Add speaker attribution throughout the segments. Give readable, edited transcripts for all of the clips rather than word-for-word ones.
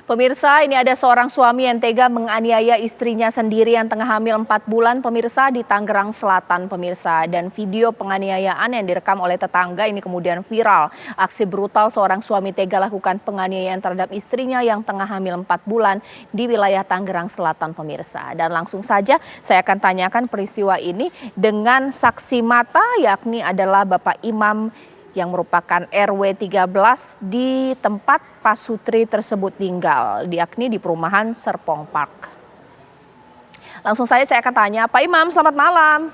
Speaker 1: Pemirsa, ini ada seorang suami yang tega menganiaya istrinya sendiri yang tengah hamil 4 bulan, pemirsa, di Tangerang Selatan, pemirsa. Dan video penganiayaan yang direkam oleh tetangga ini kemudian viral. Aksi brutal seorang suami tega lakukan penganiayaan terhadap istrinya yang tengah hamil 4 bulan di wilayah Tangerang Selatan, pemirsa. Dan langsung saja saya akan tanyakan peristiwa ini dengan saksi mata, yakni adalah Bapak Imam yang merupakan RW 13 di tempat Pak Sutri tersebut tinggal, yakni di perumahan Serpong Park. Langsung saja saya akan tanya, Pak Imam, selamat malam.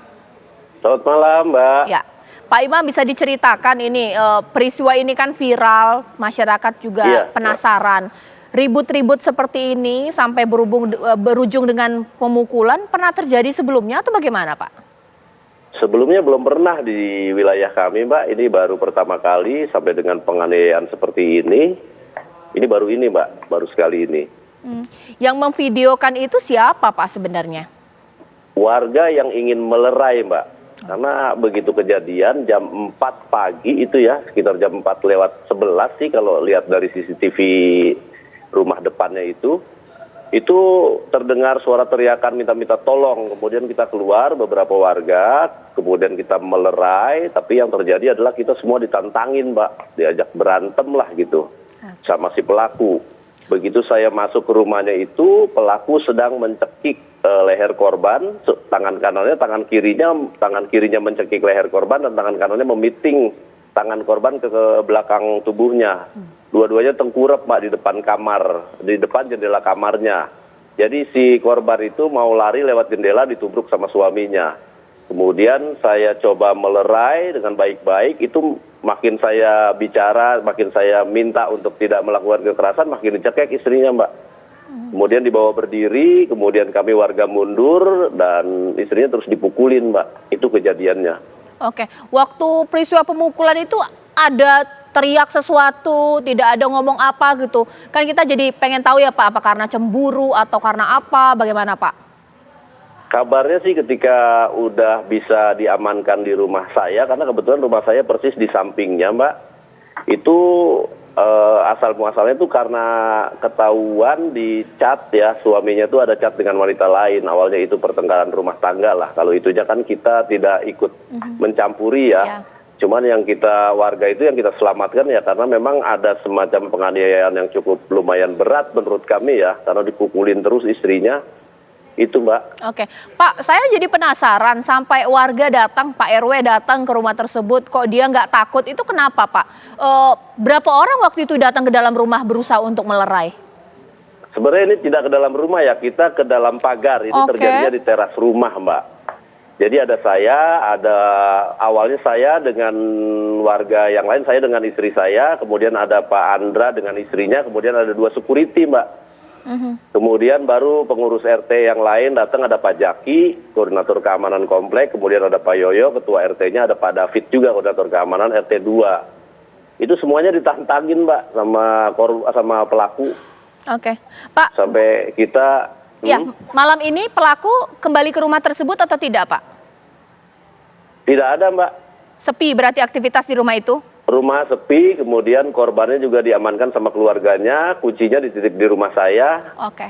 Speaker 2: Selamat malam, Mbak.
Speaker 1: Ya, Pak Imam, bisa diceritakan ini peristiwa ini kan viral, masyarakat juga penasaran. Ribut-ribut seperti ini sampai berujung dengan pemukulan pernah terjadi sebelumnya atau bagaimana, Pak?
Speaker 2: Sebelumnya belum pernah di wilayah kami, Mbak. Ini baru pertama kali sampai dengan penganiayaan seperti ini. Ini baru ini, Mbak. Baru sekali ini.
Speaker 1: Yang memvideokan itu siapa, Pak, sebenarnya?
Speaker 2: Warga yang ingin melerai, Mbak. Karena begitu kejadian jam 4 pagi itu ya, sekitar jam 4 lewat 11 sih kalau lihat dari CCTV rumah depannya itu terdengar suara teriakan minta-minta tolong. Kemudian kita keluar beberapa warga, kemudian kita melerai, tapi yang terjadi adalah kita semua ditantangin, Mbak, diajak berantem lah gitu sama si pelaku. Begitu saya masuk ke rumahnya itu, pelaku sedang mencekik leher korban, tangan kirinya mencekik leher korban dan tangan kanannya memiting tangan korban ke belakang tubuhnya. Dua-duanya tengkurap, Mbak, di depan kamar, di depan jendela kamarnya. Jadi si korban itu mau lari lewat jendela ditubruk sama suaminya. Kemudian saya coba melerai dengan baik-baik, itu makin saya bicara, makin saya minta untuk tidak melakukan kekerasan, makin dicekek istrinya, Mbak. Kemudian dibawa berdiri, kemudian kami warga mundur dan istrinya terus dipukulin, Mbak. Itu kejadiannya.
Speaker 1: Oke, waktu peristiwa pemukulan itu ada teriak sesuatu, tidak ada ngomong apa gitu. Kan kita jadi pengen tahu ya, Pak, apa karena cemburu atau karena apa, bagaimana, Pak?
Speaker 2: Kabarnya sih ketika udah bisa diamankan di rumah saya, karena kebetulan rumah saya persis di sampingnya, Mbak. Itu asal muasalnya itu karena ketahuan di chat ya, suaminya itu ada chat dengan wanita lain. Awalnya itu pertengkaran rumah tangga lah. Kalau itunya kan kita tidak ikut mencampuri ya. Cuman yang kita warga itu yang kita selamatkan ya karena memang ada semacam penganiayaan yang cukup lumayan berat menurut kami ya, karena dipukulin terus istrinya. Itu, Mbak.
Speaker 1: Oke, Pak, saya jadi penasaran sampai warga datang, Pak RW datang ke rumah tersebut, kok dia nggak takut, itu kenapa, Pak? Berapa orang waktu itu datang ke dalam rumah berusaha untuk melerai?
Speaker 2: Sebenarnya ini tidak ke dalam rumah ya, kita ke dalam pagar. Ini terjadinya di teras rumah, Mbak. Jadi awalnya saya dengan warga yang lain, saya dengan istri saya, kemudian ada Pak Andra dengan istrinya, kemudian ada 2 security, Mbak. Kemudian baru pengurus RT yang lain datang, ada Pak Jaki, koordinator keamanan komplek, kemudian ada Pak Yoyo, ketua RT-nya, ada Pak David juga, koordinator keamanan RT 2. Itu semuanya ditantangin, Mbak, sama pelaku.
Speaker 1: Oke, Pak.
Speaker 2: Sampai kita...
Speaker 1: Ya, malam ini pelaku kembali ke rumah tersebut atau tidak, Pak?
Speaker 2: Tidak ada, Mbak.
Speaker 1: Sepi berarti aktivitas di rumah itu?
Speaker 2: Rumah sepi, kemudian korbannya juga diamankan sama keluarganya, kuncinya dititip di rumah saya.
Speaker 1: Oke.